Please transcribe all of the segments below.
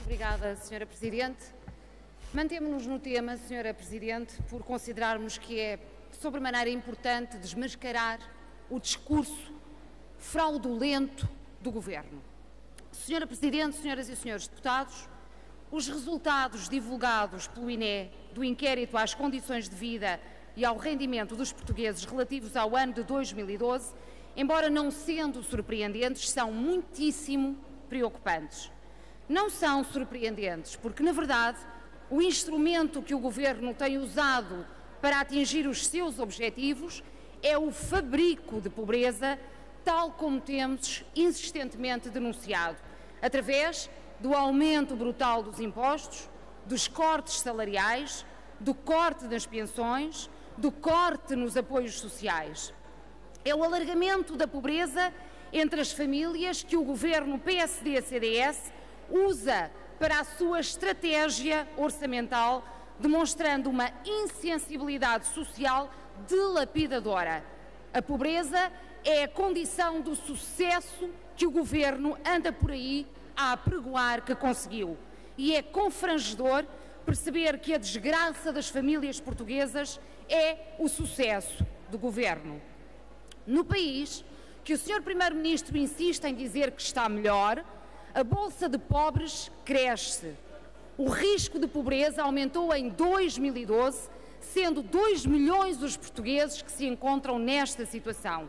Obrigada, Sra. Presidente. Mantemos-nos no tema, Sra. Presidente, por considerarmos que é sobremaneira importante desmascarar o discurso fraudulento do Governo. Sra. Presidente, Senhoras e Senhores Deputados, os resultados divulgados pelo INE do inquérito às condições de vida e ao rendimento dos portugueses relativos ao ano de 2012, embora não sendo surpreendentes, são muitíssimo preocupantes. Não são surpreendentes porque, na verdade, o instrumento que o Governo tem usado para atingir os seus objetivos é o fabrico de pobreza, tal como temos insistentemente denunciado, através do aumento brutal dos impostos, dos cortes salariais, do corte das pensões, do corte nos apoios sociais. É o alargamento da pobreza entre as famílias que o Governo PSD-CDS usa para a sua estratégia orçamental, demonstrando uma insensibilidade social dilapidadora. A pobreza é a condição do sucesso que o Governo anda por aí a apregoar que conseguiu. E é confrangedor perceber que a desgraça das famílias portuguesas é o sucesso do Governo. No país que o Sr. Primeiro-Ministro insiste em dizer que está melhor, a bolsa de pobres cresce. O risco de pobreza aumentou em 2012, sendo 2 milhões os portugueses que se encontram nesta situação.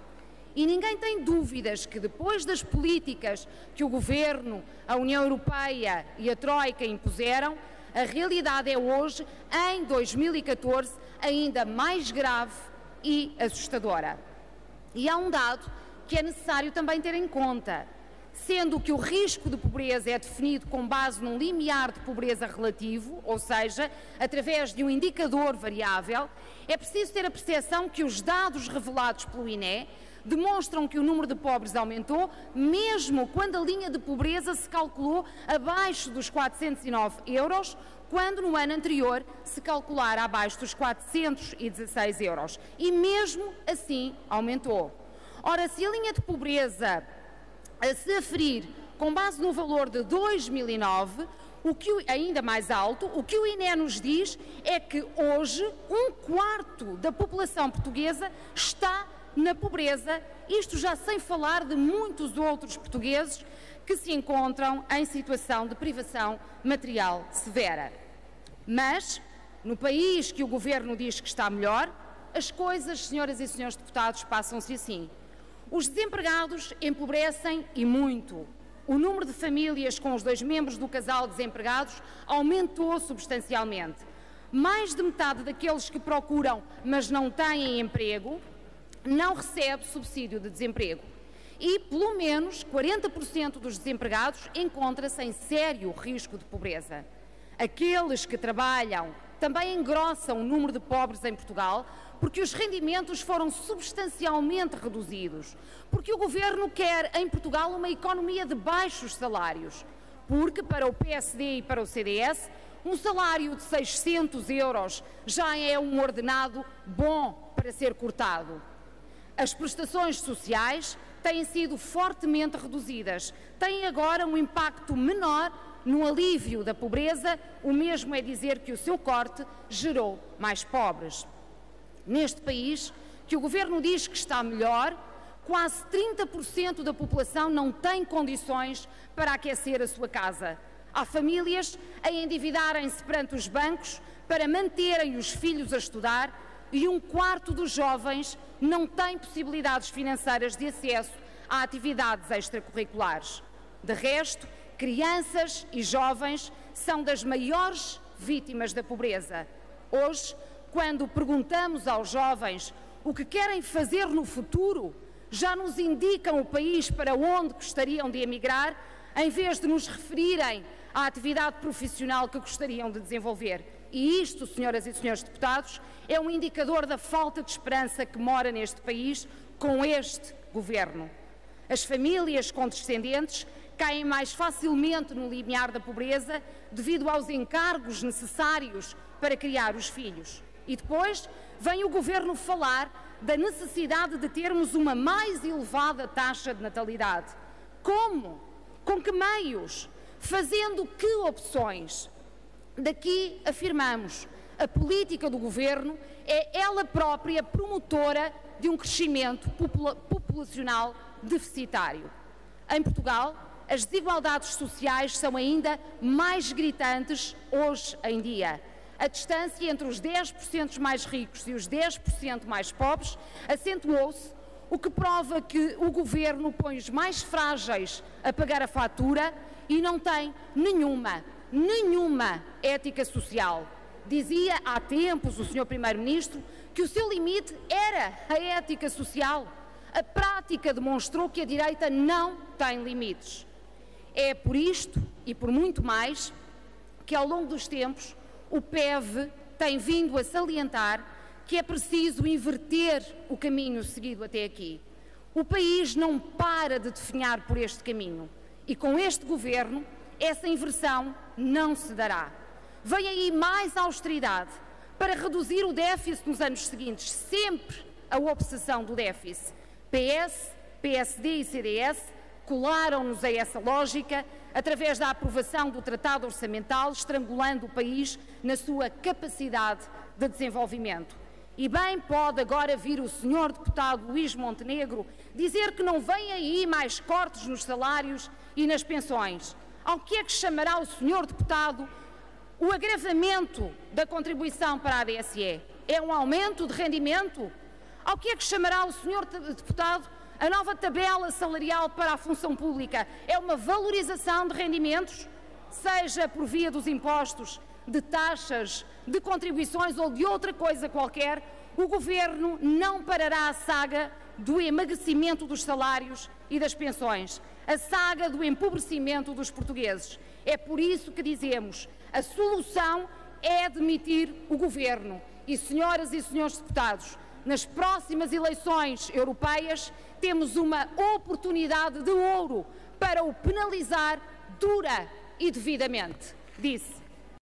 E ninguém tem dúvidas que depois das políticas que o Governo, a União Europeia e a Troika impuseram, a realidade é hoje, em 2014, ainda mais grave e assustadora. E há um dado que é necessário também ter em conta. Sendo que o risco de pobreza é definido com base num limiar de pobreza relativo, ou seja, através de um indicador variável, é preciso ter a percepção que os dados revelados pelo INE demonstram que o número de pobres aumentou, mesmo quando a linha de pobreza se calculou abaixo dos 409 euros, quando no ano anterior se calcular abaixo dos 416 euros. E mesmo assim aumentou. Ora, se a linha de pobreza a se aferir com base no valor de 2009, ainda mais alto, o que o INE nos diz é que hoje 1/4 da população portuguesa está na pobreza, isto já sem falar de muitos outros portugueses que se encontram em situação de privação material severa. Mas, no país que o Governo diz que está melhor, as coisas, senhoras e senhores deputados, passam-se assim. Os desempregados empobrecem e muito. O número de famílias com os 2 membros do casal desempregados aumentou substancialmente. Mais de metade daqueles que procuram, mas não têm emprego, não recebe subsídio de desemprego. E, pelo menos, 40% dos desempregados encontra-se em sério risco de pobreza. Aqueles que trabalham também engrossam o número de pobres em Portugal, porque os rendimentos foram substancialmente reduzidos, porque o Governo quer em Portugal uma economia de baixos salários, porque para o PSD e para o CDS um salário de 600 euros já é um ordenado bom para ser cortado. As prestações sociais têm sido fortemente reduzidas, têm agora um impacto menor no alívio da pobreza, o mesmo é dizer que o seu corte gerou mais pobres. Neste país, que o Governo diz que está melhor, quase 30% da população não tem condições para aquecer a sua casa. Há famílias a endividarem-se perante os bancos para manterem os filhos a estudar e 1/4 dos jovens não tem possibilidades financeiras de acesso a atividades extracurriculares. De resto, crianças e jovens são das maiores vítimas da pobreza. Hoje, quando perguntamos aos jovens o que querem fazer no futuro, já nos indicam o país para onde gostariam de emigrar, em vez de nos referirem à atividade profissional que gostariam de desenvolver. E isto, senhoras e senhores deputados, é um indicador da falta de esperança que mora neste país com este Governo. As famílias com descendentes caem mais facilmente no limiar da pobreza devido aos encargos necessários para criar os filhos. E depois vem o Governo falar da necessidade de termos uma mais elevada taxa de natalidade. Como? Com que meios? Fazendo que opções? Daqui afirmamos, a política do Governo é ela própria promotora de um crescimento populacional deficitário. Em Portugal, as desigualdades sociais são ainda mais gritantes hoje em dia. A distância entre os 10% mais ricos e os 10% mais pobres acentuou-se, o que prova que o Governo põe os mais frágeis a pagar a fatura e não tem nenhuma ética social. Dizia há tempos o Sr. Primeiro-Ministro que o seu limite era a ética social. A prática demonstrou que a direita não tem limites. É por isto e por muito mais que ao longo dos tempos o PEV tem vindo a salientar que é preciso inverter o caminho seguido até aqui. O país não para de definhar por este caminho e com este Governo essa inversão não se dará. Vem aí mais austeridade para reduzir o déficit nos anos seguintes, sempre a obsessão do déficit. PS, PSD e CDS colaram-nos a essa lógica através da aprovação do Tratado Orçamental, estrangulando o país na sua capacidade de desenvolvimento. E bem pode agora vir o Sr. Deputado Luís Montenegro dizer que não vem aí mais cortes nos salários e nas pensões. Ao que é que chamará o Sr. Deputado o agravamento da contribuição para a ADSE? É um aumento de rendimento? Ao que é que chamará o Sr. Deputado a nova tabela salarial para a função pública? É uma valorização de rendimentos, seja por via dos impostos, de taxas, de contribuições ou de outra coisa qualquer? O Governo não parará a saga do emagrecimento dos salários e das pensões, a saga do empobrecimento dos portugueses. É por isso que dizemos, a solução é demitir o Governo. E, senhoras e senhores deputados, nas próximas eleições europeias temos uma oportunidade de ouro para o penalizar dura e devidamente. Disse.